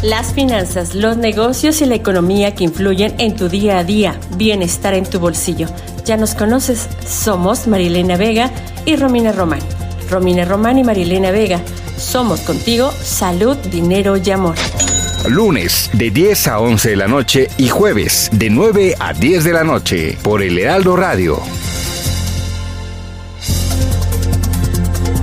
Las finanzas, los negocios y la economía que influyen en tu día a día, bienestar en tu bolsillo. Ya nos conoces, somos Marielena Vega y Romina Román. Romina Román y Marielena Vega. Somos contigo, salud, dinero y amor. Lunes de 10 a 11 de la noche y jueves de 9 a 10 de la noche por El Heraldo Radio.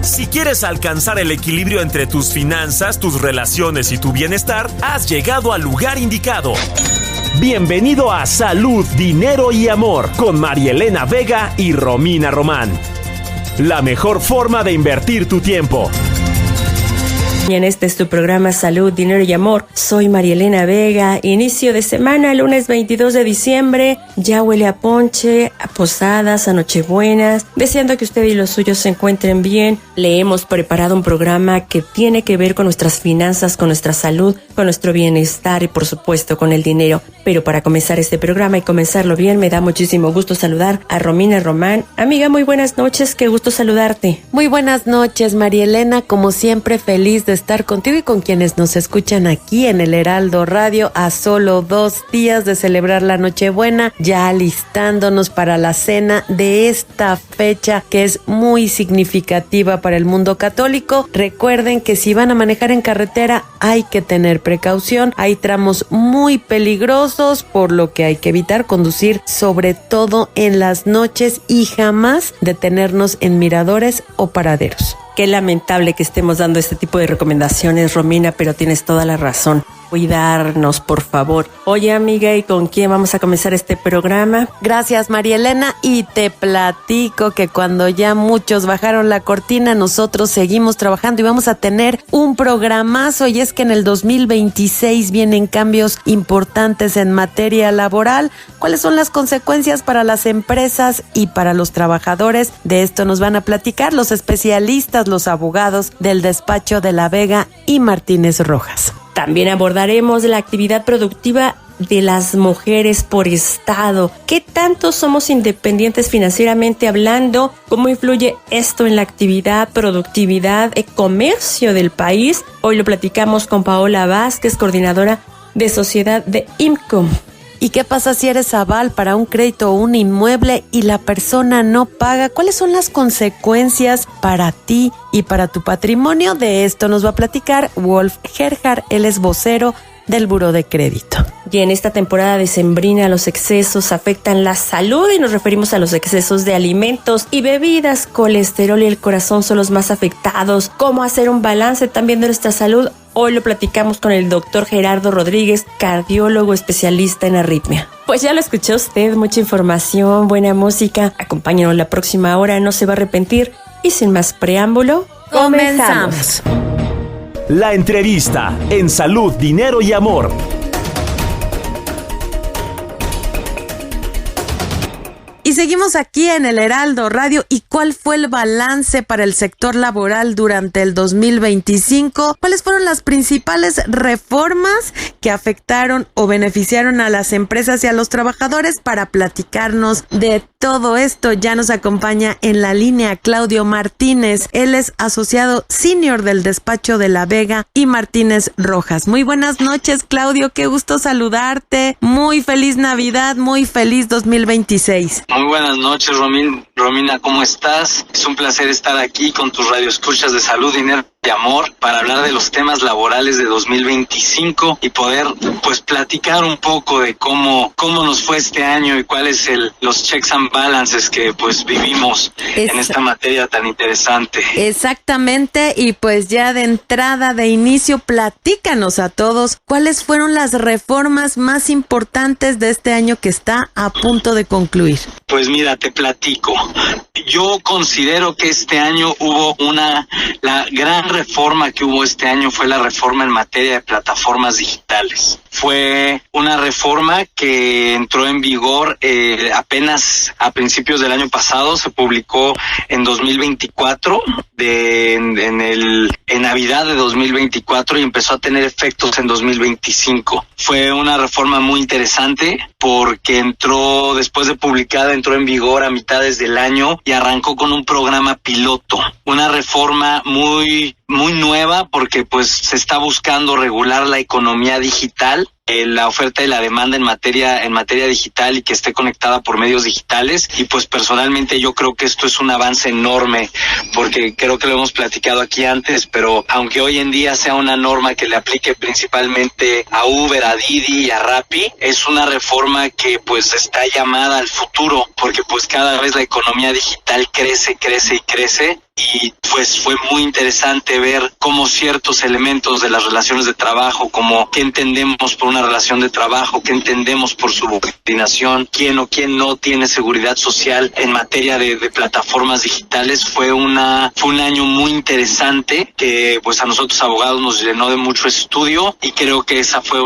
Si quieres alcanzar el equilibrio entre tus finanzas, tus relaciones y tu bienestar, has llegado al lugar indicado. Bienvenido a Salud, Dinero y Amor con Marielena Vega y Romina Román. La mejor forma de invertir tu tiempo. Y en este es tu programa Salud, Dinero y Amor. Soy Marielena Vega. Inicio de semana, lunes 22 de diciembre. Ya huele a ponche, a posadas, a nochebuenas. Deseando que usted y los suyos se encuentren bien. Le hemos preparado un programa que tiene que ver con nuestras finanzas, con nuestra salud, con nuestro bienestar y por supuesto con el dinero. Pero para comenzar este programa y comenzarlo bien, me da muchísimo gusto saludar a Romina Román. Amiga, muy buenas noches. Qué gusto saludarte. Muy buenas noches, Marielena. Como siempre, feliz de estar contigo y con quienes nos escuchan aquí en el Heraldo Radio a solo 2 días de celebrar la Nochebuena, ya alistándonos para la cena de esta fecha que es muy significativa para el mundo católico. Recuerden que si van a manejar en carretera hay que tener precaución, hay tramos muy peligrosos por lo que hay que evitar conducir sobre todo en las noches y jamás detenernos en miradores o paraderos. Qué lamentable que estemos dando este tipo de recomendaciones, Romina, pero tienes toda la razón. Cuidarnos, por favor. Oye, amiga, ¿y con quién vamos a comenzar este programa? Gracias, Marielena, y te platico que cuando ya muchos bajaron la cortina, nosotros seguimos trabajando y vamos a tener un programazo, y es que en el 2026 vienen cambios importantes en materia laboral. ¿Cuáles son las consecuencias para las empresas y para los trabajadores? De esto nos van a platicar los especialistas, los abogados del despacho de La Vega y Martínez Rojas. También abordaremos la actividad productiva de las mujeres por estado. ¿Qué tanto somos independientes financieramente hablando? ¿Cómo influye esto en la actividad, productividad y comercio del país? Hoy lo platicamos con Paola Vázquez, coordinadora de sociedad de IMCO. ¿Y qué pasa si eres aval para un crédito o un inmueble y la persona no paga? ¿Cuáles son las consecuencias para ti y para tu patrimonio? De esto nos va a platicar Wolf Gerhard, él es vocero del Buró de Crédito. Y en esta temporada decembrina los excesos afectan la salud y nos referimos a los excesos de alimentos y bebidas. Colesterol y el corazón son los más afectados. ¿Cómo hacer un balance también de nuestra salud? Hoy lo platicamos con el doctor Gerardo Rodríguez, cardiólogo especialista en arritmia. Pues ya lo escuchó usted, mucha información, buena música. Acompáñanos la próxima hora, no se va a arrepentir. Y sin más preámbulo, comenzamos. La entrevista en Salud, Dinero y Amor. Y seguimos aquí en el Heraldo Radio. ¿Y cuál fue el balance para el sector laboral durante el 2025? ¿Cuáles fueron las principales reformas que afectaron o beneficiaron a las empresas y a los trabajadores? Para platicarnos de todo esto, ya nos acompaña en la línea Claudio Martínez. Él es asociado senior del despacho de La Vega y Martínez Rojas. Muy buenas noches, Claudio. Qué gusto saludarte. Muy feliz Navidad, muy feliz 2026. Muy buenas noches, Romina, ¿cómo estás? Es un placer estar aquí con tus radioescuchas de Salud, Dinero y Amor para hablar de los temas laborales de 2025 y poder pues platicar un poco de cómo nos fue este año y cuáles los checks and balances que pues vivimos en esta materia tan interesante. Exactamente, y pues ya de entrada, de inicio, platícanos a todos cuáles fueron las reformas más importantes de este año que está a punto de concluir. Pues mira, te platico. Yo considero que este año la gran reforma que hubo este año fue la reforma en materia de plataformas digitales. Fue una reforma que entró en vigor apenas a principios del año pasado, se publicó en 2024, en Navidad de 2024 y empezó a tener efectos en 2025. Fue una reforma muy interesante porque después de publicada, entró en vigor a mitades del año y arrancó con un programa piloto. Una reforma muy muy nueva porque pues se está buscando regular la economía digital, la oferta y la demanda en materia digital y que esté conectada por medios digitales. Y pues personalmente yo creo que esto es un avance enorme, porque creo que lo hemos platicado aquí antes, pero aunque hoy en día sea una norma que le aplique principalmente a Uber, a Didi y a Rappi, es una reforma que pues está llamada al futuro, porque pues cada vez la economía digital crece. Y pues fue muy interesante ver cómo ciertos elementos de las relaciones de trabajo, como qué entendemos por una relación de trabajo, qué entendemos por subordinación, quién o quién no tiene seguridad social en materia de plataformas digitales, fue un año muy interesante que pues a nosotros abogados nos llenó de mucho estudio, y creo que esa fue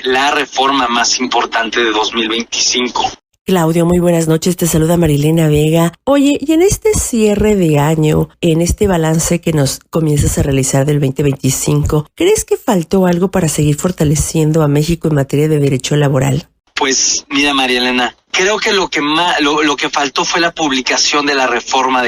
la reforma más importante de 2025. Claudio, muy buenas noches, te saluda Marilena Vega. Oye, y en este cierre de año, en este balance que nos comienzas a realizar del 2025, ¿crees que faltó algo para seguir fortaleciendo a México en materia de derecho laboral? Pues mira, María Elena, creo que lo que faltó fue la publicación de la reforma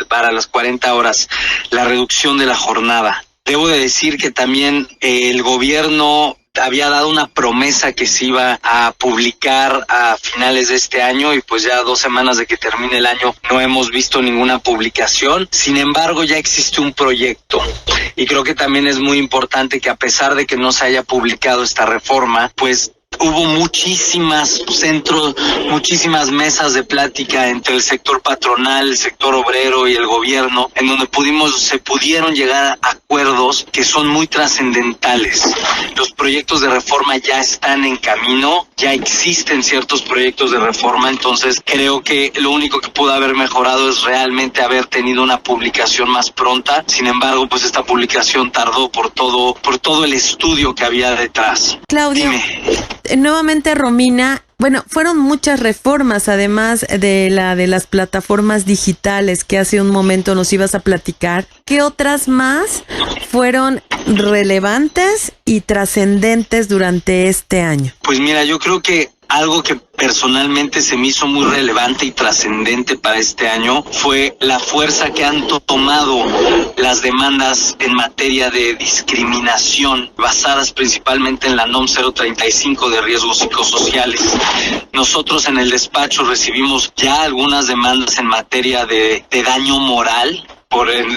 para las 40 horas, la reducción de la jornada. Debo de decir que también el gobierno había dado una promesa que se iba a publicar a finales de este año, y pues ya 2 semanas de que termine el año no hemos visto ninguna publicación. Sin embargo, ya existe un proyecto, y creo que también es muy importante que, a pesar de que no se haya publicado esta reforma, pues hubo muchísimas mesas de plática entre el sector patronal, el sector obrero y el gobierno, en donde se pudieron llegar a acuerdos que son muy trascendentales. Los proyectos de reforma ya están en camino, ya existen ciertos proyectos de reforma, entonces creo que lo único que pudo haber mejorado es realmente haber tenido una publicación más pronta. Sin embargo, pues esta publicación tardó por todo el estudio que había detrás. Claudio, dime. Nuevamente Romina, bueno, fueron muchas reformas, además de la de las plataformas digitales que hace un momento nos ibas a platicar. ¿Qué otras más fueron relevantes y trascendentes durante este año? Pues mira, yo creo que algo que personalmente se me hizo muy relevante y trascendente para este año fue la fuerza que han tomado las demandas en materia de discriminación, basadas principalmente en la NOM 035 de riesgos psicosociales. Nosotros en el despacho recibimos ya algunas demandas en materia de daño moral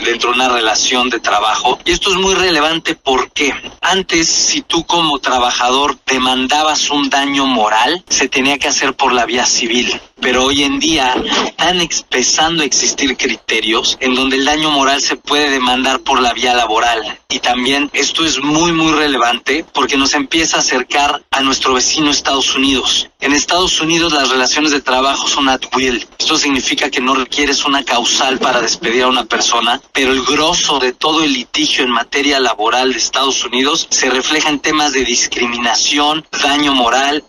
dentro de una relación de trabajo, y esto es muy relevante porque antes, si tú como trabajador demandabas un daño moral, se tenía que hacer por la vía civil, pero hoy en día están empezando a existir criterios en donde el daño moral se puede demandar por la vía laboral. Y también esto es muy muy relevante porque nos empieza a acercar a nuestro vecino Estados Unidos. En Estados Unidos las relaciones de trabajo son at will. Esto significa que no requieres una causal para despedir a una persona, pero el grosso de todo el litigio en materia laboral de Estados Unidos se refleja en temas de discriminación, daño moral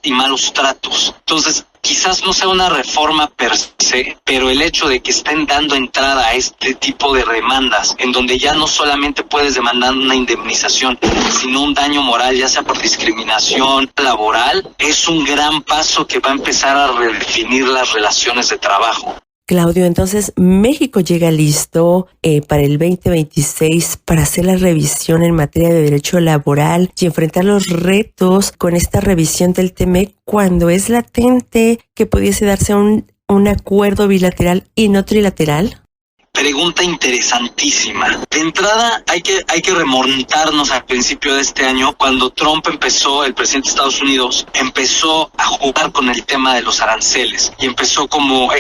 y malos tratos. Entonces, quizás no sea una reforma per se, pero el hecho de que estén dando entrada a este tipo de demandas, en donde ya no solamente puedes demandar una indemnización, sino un daño moral, ya sea por discriminación laboral, es un gran paso que va a empezar a redefinir las relaciones de trabajo. Claudio, entonces México llega listo para el 2026 para hacer la revisión en materia de derecho laboral y enfrentar los retos con esta revisión del TEMEC, cuando es latente que pudiese darse un acuerdo bilateral y no trilateral. Pregunta interesantísima. De entrada, hay que remontarnos al principio de este año, cuando Trump el presidente de Estados Unidos, empezó a jugar con el tema de los aranceles y empezó como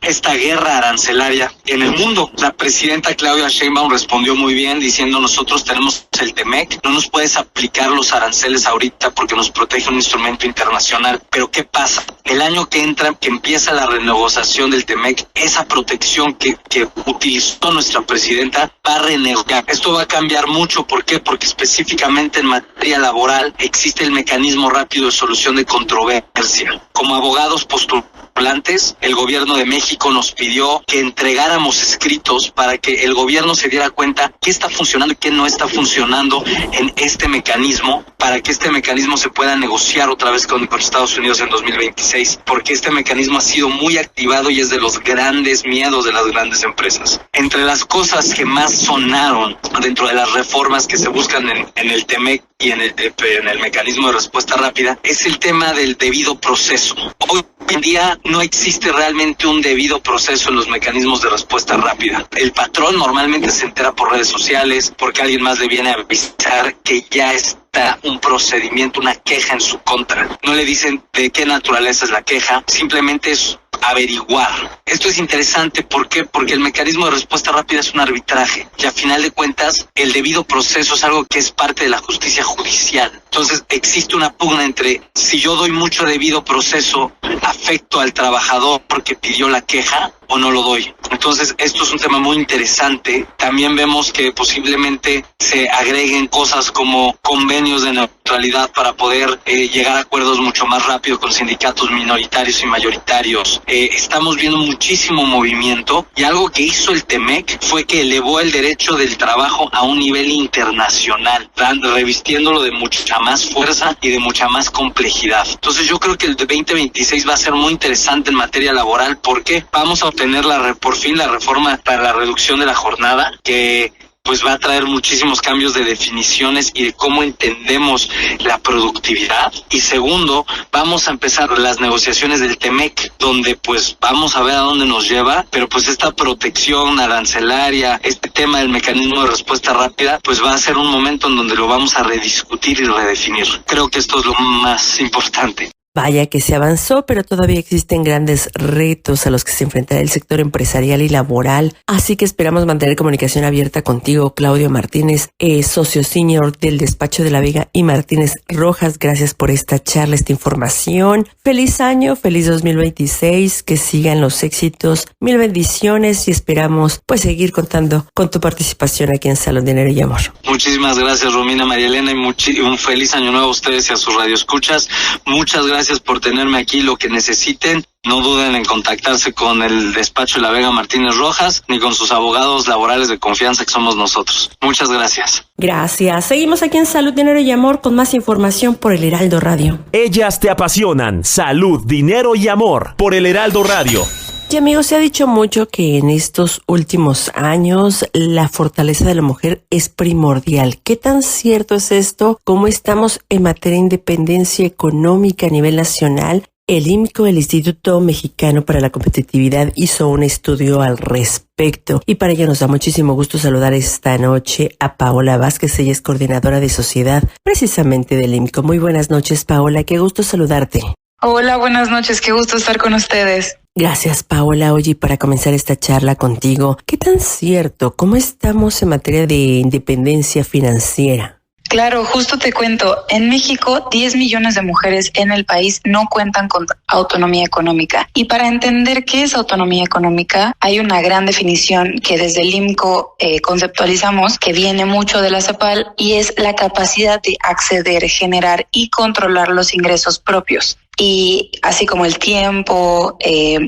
esta guerra arancelaria en el mundo. La presidenta Claudia Sheinbaum respondió muy bien diciendo: nosotros tenemos el TEMEC, no nos puedes aplicar los aranceles ahorita porque nos protege un instrumento internacional. Pero ¿qué pasa? El año que empieza la renegociación del TEMEC, esa protección que utilizó nuestra presidenta va a renegociar. Esto va a cambiar mucho. ¿Por qué? Porque específicamente en materia laboral existe el mecanismo rápido de solución de controversia. Como abogados postulamos circulantes. El gobierno de México nos pidió que entregáramos escritos para que el gobierno se diera cuenta qué está funcionando y qué no está funcionando en este mecanismo, para que este mecanismo se pueda negociar otra vez con Estados Unidos en 2026, porque este mecanismo ha sido muy activado y es de los grandes miedos de las grandes empresas. Entre las cosas que más sonaron dentro de las reformas que se buscan en el TEMEC y en el mecanismo de respuesta rápida es el tema del debido proceso. Hoy en día no existe realmente un debido proceso en los mecanismos de respuesta rápida. El patrón normalmente se entera por redes sociales, porque alguien más le viene a avisar que ya está un procedimiento, una queja en su contra. No le dicen de qué naturaleza es la queja, simplemente es averiguar. Esto es interesante, ¿por qué? Porque el mecanismo de respuesta rápida es un arbitraje y a final de cuentas el debido proceso es algo que es parte de la justicia judicial. Entonces existe una pugna entre si yo doy mucho debido proceso, afecto al trabajador porque pidió la queja o no lo doy. Entonces esto es un tema muy interesante. También vemos que posiblemente se agreguen cosas como convenios de neutralidad para poder llegar a acuerdos mucho más rápido con sindicatos minoritarios y mayoritarios. Estamos viendo muchísimo movimiento y algo que hizo el TEMEC fue que elevó el derecho del trabajo a un nivel internacional, revistiéndolo de mucha más fuerza y de mucha más complejidad. Entonces yo creo que el 2026 va a ser muy interesante en materia laboral porque vamos a obtener por fin la reforma para la reducción de la jornada, que pues va a traer muchísimos cambios de definiciones y de cómo entendemos la productividad. Y segundo, vamos a empezar las negociaciones del TEMEC, donde pues vamos a ver a dónde nos lleva, pero pues esta protección arancelaria, este tema del mecanismo de respuesta rápida, pues va a ser un momento en donde lo vamos a rediscutir y redefinir. Creo que esto es lo más importante. Vaya que se avanzó, pero todavía existen grandes retos a los que se enfrentará el sector empresarial y laboral. Así que esperamos mantener comunicación abierta contigo, Claudio Martínez, socio senior del despacho de La Vega y Martínez Rojas. Gracias por esta charla, esta información. Feliz año, feliz 2026, que sigan los éxitos, mil bendiciones y esperamos pues seguir contando con tu participación aquí en Salud, Dinero y Amor. Muchísimas gracias, Romina, María Elena, y un feliz año nuevo a ustedes y a sus radioescuchas. Muchas gracias por tenerme aquí. Lo que necesiten, no duden en contactarse con el despacho de La Vega Martínez Rojas ni con sus abogados laborales de confianza que somos nosotros. Muchas gracias. Gracias. Seguimos aquí en Salud, Dinero y Amor con más información por el Heraldo Radio. Ellas te apasionan. Salud, dinero y amor por el Heraldo Radio. Y amigos, se ha dicho mucho que en estos últimos años la fortaleza de la mujer es primordial. ¿Qué tan cierto es esto? ¿Cómo estamos en materia de independencia económica a nivel nacional? El IMCO, el Instituto Mexicano para la Competitividad, hizo un estudio al respecto y para ello nos da muchísimo gusto saludar esta noche a Paola Vázquez. Ella es coordinadora de sociedad precisamente del IMCO. Muy buenas noches, Paola, qué gusto saludarte. Hola, buenas noches, qué gusto estar con ustedes. Gracias, Paola. Oye, para comenzar esta charla contigo, ¿qué tan cierto? ¿Cómo estamos en materia de independencia financiera? Claro, justo te cuento, en México 10 millones de mujeres en el país no cuentan con autonomía económica. Y para entender qué es autonomía económica, hay una gran definición que desde el IMCO conceptualizamos, que viene mucho de la CEPAL, y es la capacidad de acceder, generar y controlar los ingresos propios. Y así como el tiempo,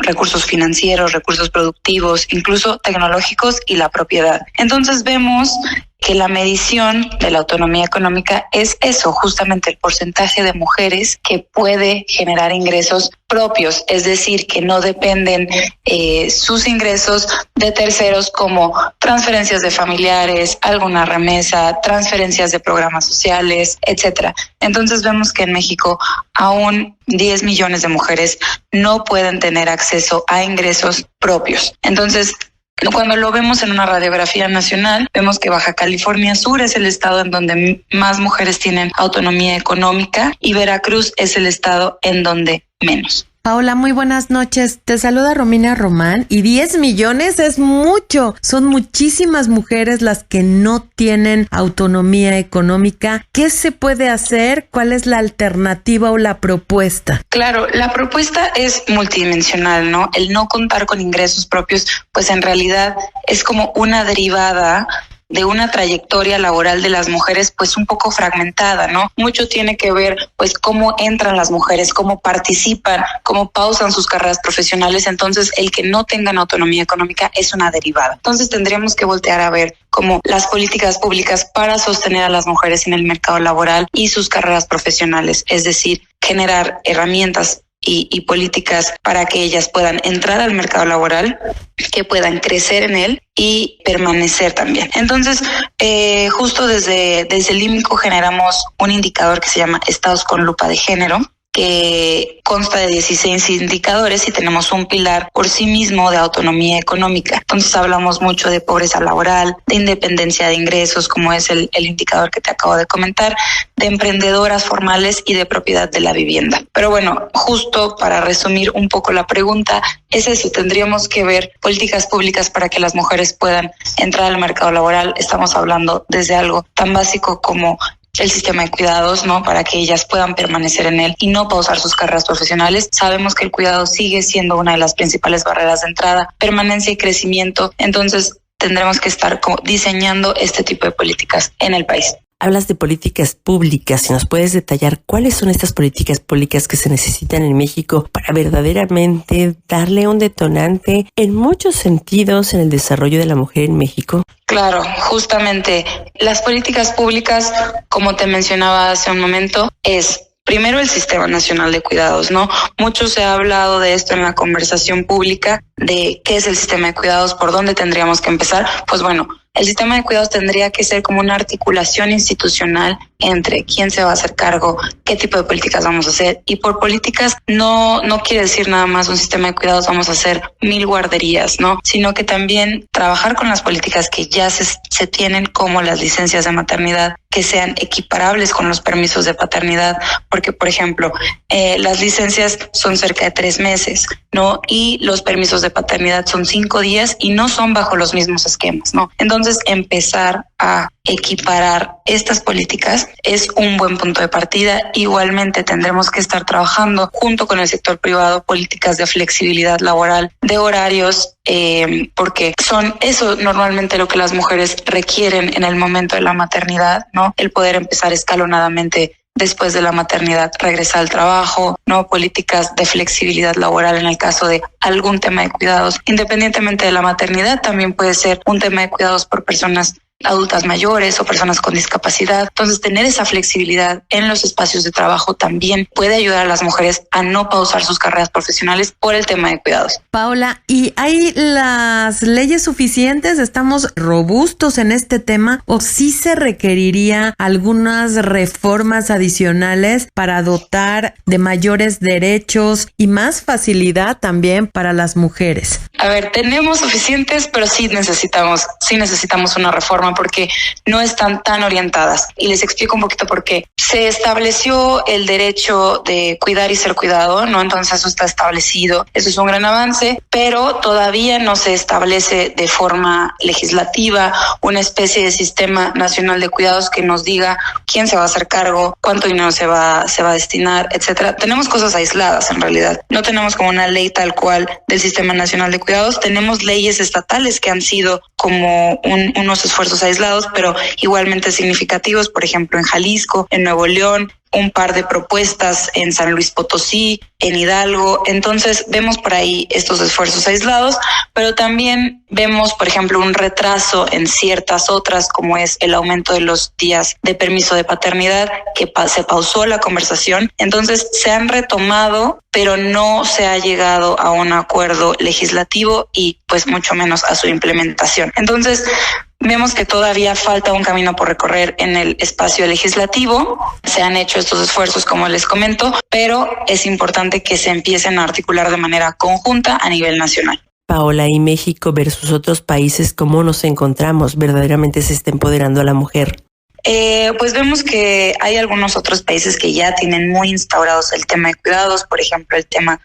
recursos financieros, recursos productivos, incluso tecnológicos y la propiedad. Entonces vemos que la medición de la autonomía económica es eso, justamente el porcentaje de mujeres que puede generar ingresos propios, es decir, que no dependen sus ingresos de terceros como transferencias de familiares, alguna remesa, transferencias de programas sociales, etcétera. Entonces vemos que en México aún 10 millones de mujeres no pueden tener acceso a ingresos propios. Entonces, cuando lo vemos en una radiografía nacional, vemos que Baja California Sur es el estado en donde más mujeres tienen autonomía económica y Veracruz es el estado en donde menos. Paola, muy buenas noches. Te saluda Romina Román y 10 millones es mucho. Son muchísimas mujeres las que no tienen autonomía económica. ¿Qué se puede hacer? ¿Cuál es la alternativa o la propuesta? Claro, la propuesta es multidimensional, ¿no? El no contar con ingresos propios, pues en realidad es como una derivada de una trayectoria laboral de las mujeres pues un poco fragmentada, ¿no? Mucho tiene que ver pues cómo entran las mujeres, cómo participan, cómo pausan sus carreras profesionales. Entonces el que no tengan autonomía económica es una derivada. Entonces tendríamos que voltear a ver cómo las políticas públicas para sostener a las mujeres en el mercado laboral y sus carreras profesionales, es decir, generar herramientas y políticas para que ellas puedan entrar al mercado laboral, que puedan crecer en él y permanecer también. Entonces, justo desde el IMCO generamos un indicador que se llama Estados con Lupa de Género, que consta de 16 indicadores y tenemos un pilar por sí mismo de autonomía económica. Entonces hablamos mucho de pobreza laboral, de independencia de ingresos, como es el indicador que te acabo de comentar, de emprendedoras formales y de propiedad de la vivienda. Pero bueno, justo para resumir un poco la pregunta, es eso, tendríamos que ver políticas públicas para que las mujeres puedan entrar al mercado laboral. Estamos hablando desde algo tan básico como el sistema de cuidados, ¿no? Para que ellas puedan permanecer en él y no pausar sus carreras profesionales. Sabemos que el cuidado sigue siendo una de las principales barreras de entrada, permanencia y crecimiento. Entonces, tendremos que estar diseñando este tipo de políticas en el país. Hablas de políticas públicas, si nos puedes detallar cuáles son estas políticas públicas que se necesitan en México para verdaderamente darle un detonante en muchos sentidos en el desarrollo de la mujer en México. Claro, justamente las políticas públicas, como te mencionaba hace un momento, es primero el Sistema Nacional de Cuidados, ¿no? Mucho se ha hablado de esto en la conversación pública, de qué es el sistema de cuidados, por dónde tendríamos que empezar. Pues bueno, el sistema de cuidados tendría que ser como una articulación institucional entre quién se va a hacer cargo, qué tipo de políticas vamos a hacer. Y por políticas no quiere decir nada más un sistema de cuidados, vamos a hacer 1000 guarderías, ¿no? Sino que también trabajar con las políticas que ya se tienen, como las licencias de maternidad, que sean equiparables con los permisos de paternidad, porque, por ejemplo, las licencias son cerca de 3 meses, ¿no? Y los permisos de paternidad son 5 días y no son bajo los mismos esquemas, ¿no? Entonces, empezar a equiparar estas políticas es un buen punto de partida. Igualmente tendremos que estar trabajando junto con el sector privado políticas de flexibilidad laboral, de horarios, porque son eso normalmente lo que las mujeres requieren en el momento de la maternidad, ¿no? El poder empezar escalonadamente después de la maternidad, regresar al trabajo, ¿no? Políticas de flexibilidad laboral en el caso de algún tema de cuidados. Independientemente de la maternidad, también puede ser un tema de cuidados por personas adultas mayores o personas con discapacidad. Entonces, tener esa flexibilidad en los espacios de trabajo también puede ayudar a las mujeres a no pausar sus carreras profesionales por el tema de cuidados. Paola, ¿y hay las leyes suficientes? ¿Estamos robustos en este tema? ¿O sí se requeriría algunas reformas adicionales para dotar de mayores derechos y más facilidad también para las mujeres? A ver, tenemos suficientes, pero sí necesitamos una reforma porque no están tan orientadas. Y les explico un poquito por qué. Se estableció el derecho de cuidar y ser cuidado, ¿no? Entonces eso está establecido. Eso es un gran avance, pero todavía no se establece de forma legislativa una especie de sistema nacional de cuidados que nos diga quién se va a hacer cargo, cuánto dinero se va a destinar, etcétera. Tenemos cosas aisladas en realidad. No tenemos como una ley tal cual del Sistema Nacional de Cuidados. Tenemos leyes estatales que han sido como unos esfuerzos aislados, pero igualmente significativos, por ejemplo, en Jalisco, en Nuevo León, un par de propuestas en San Luis Potosí, en Hidalgo. Entonces vemos por ahí estos esfuerzos aislados, pero también vemos, por ejemplo, un retraso en ciertas otras, como es el aumento de los días de permiso de paternidad, que se pausó la conversación. Entonces se han retomado, pero no se ha llegado a un acuerdo legislativo y pues mucho menos a su implementación. Entonces, vemos que todavía falta un camino por recorrer en el espacio legislativo. Se han hecho estos esfuerzos, como les comento, pero es importante que se empiecen a articular de manera conjunta a nivel nacional. Paola, ¿y México versus otros países, cómo nos encontramos? ¿Verdaderamente se está empoderando a la mujer? Pues vemos que hay algunos otros países que ya tienen muy instaurados el tema de cuidados. Por ejemplo,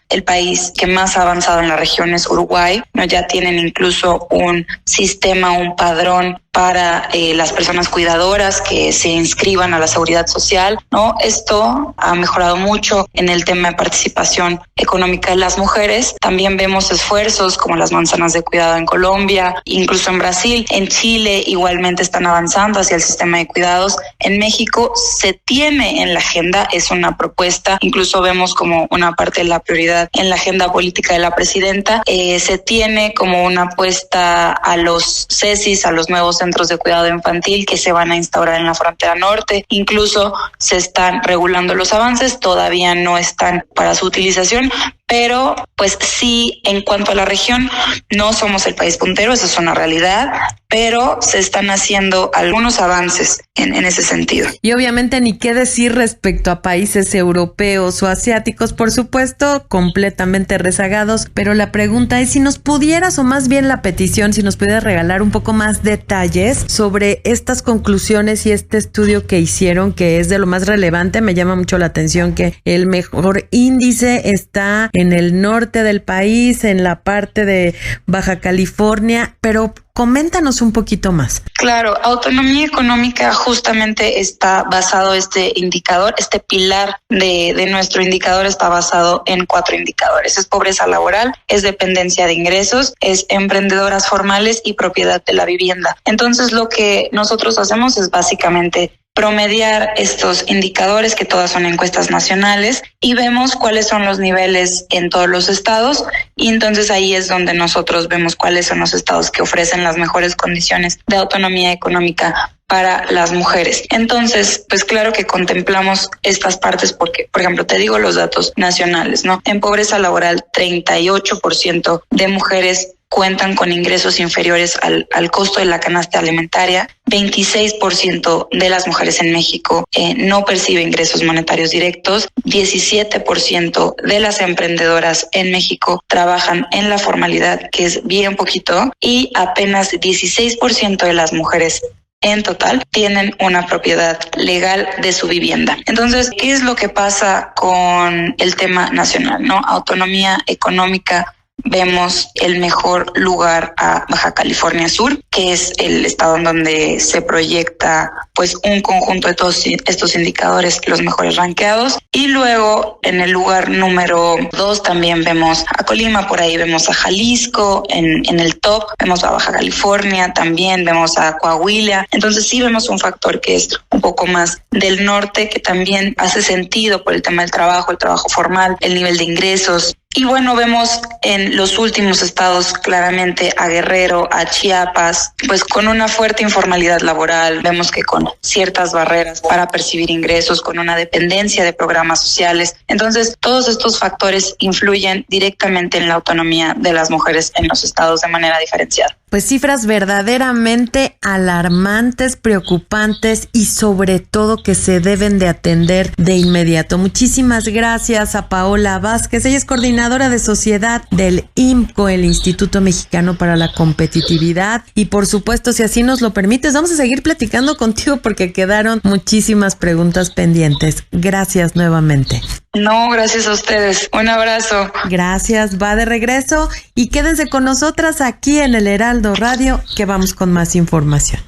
el país que más ha avanzado en la región es Uruguay, ¿no? Ya tienen incluso un sistema, un padrón para las personas cuidadoras que se inscriban a la seguridad social, ¿no? Esto ha mejorado mucho en el tema de participación económica de las mujeres. También vemos esfuerzos como las manzanas de cuidado en Colombia, incluso en Brasil, en Chile igualmente están avanzando hacia el sistema de cuidados. En México se tiene en la agenda, es una propuesta, incluso vemos como una parte de la prioridad en la agenda política de la presidenta. Se tiene como una apuesta a los CECIS, a los nuevos centros de cuidado infantil que se van a instaurar en la frontera norte. Incluso se están regulando los avances, todavía no están para su utilización, pero pues sí, en cuanto a la región, no somos el país puntero, eso es una realidad, pero se están haciendo algunos avances en ese sentido. Y obviamente ni qué decir respecto a países europeos o asiáticos, por supuesto, completamente rezagados, pero la pregunta es si nos pudieras, o más bien la petición, si nos pudieras regalar un poco más detalles sobre estas conclusiones y este estudio que hicieron, que es de lo más relevante. Me llama mucho la atención que el mejor índice está en el norte del país, en la parte de Baja California, pero coméntanos un poquito más. Claro, autonomía económica justamente está basado este indicador, este pilar de nuestro indicador está basado en 4 indicadores. Es pobreza laboral, es dependencia de ingresos, es emprendedoras formales y propiedad de la vivienda. Entonces lo que nosotros hacemos es básicamente promediar estos indicadores, que todas son encuestas nacionales, y vemos cuáles son los niveles en todos los estados, y entonces ahí es donde nosotros vemos cuáles son los estados que ofrecen las mejores condiciones de autonomía económica para las mujeres. Entonces, pues claro que contemplamos estas partes porque, por ejemplo, te digo los datos nacionales, ¿no? En pobreza laboral, 38% de mujeres cuentan con ingresos inferiores al costo de la canasta alimentaria. 26% de las mujeres en México no percibe ingresos monetarios directos. 17% de las emprendedoras en México trabajan en la formalidad, que es bien poquito, y apenas 16% de las mujeres en total tienen una propiedad legal de su vivienda. Entonces, ¿qué es lo que pasa con el tema nacional, no? Autonomía económica. Vemos el mejor lugar a Baja California Sur, que es el estado en donde se proyecta pues un conjunto de todos estos indicadores, los mejores rankeados. Y luego en el lugar número 2 también vemos a Colima, por ahí vemos a Jalisco en el top, vemos a Baja California, también vemos a Coahuila. Entonces sí vemos un factor que es un poco más del norte, que también hace sentido por el tema del trabajo, el trabajo formal, el nivel de ingresos. Y bueno, vemos en los últimos estados claramente a Guerrero, a Chiapas, pues con una fuerte informalidad laboral, vemos que con ciertas barreras para percibir ingresos, con una dependencia de programas sociales. Entonces, todos estos factores influyen directamente en la autonomía de las mujeres en los estados de manera diferenciada. Pues cifras verdaderamente alarmantes, preocupantes y sobre todo que se deben de atender de inmediato. Muchísimas gracias a Paola Vázquez. Ella es coordinadora de sociedad del IMCO, el Instituto Mexicano para la Competitividad. Y por supuesto, si así nos lo permites, vamos a seguir platicando contigo porque quedaron muchísimas preguntas pendientes. Gracias nuevamente. No, gracias a ustedes. Un abrazo. Gracias, va de regreso y quédense con nosotras aquí en el Heraldo Radio, que vamos con más información.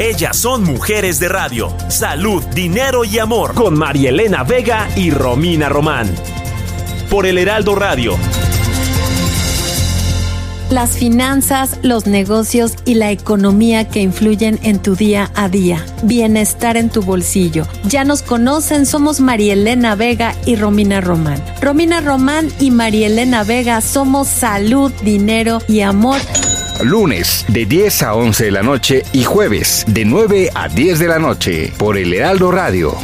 Ellas son mujeres de radio. Salud, dinero y amor. Con Marielena Vega y Romina Román. Por el Heraldo Radio. Las finanzas, los negocios y la economía que influyen en tu día a día. Bienestar en tu bolsillo. Ya nos conocen, somos Marielena Vega y Romina Román. Romina Román y Marielena Vega somos salud, dinero y amor. Lunes de 10 a 11 de la noche y jueves de 9 a 10 de la noche por el Heraldo Radio.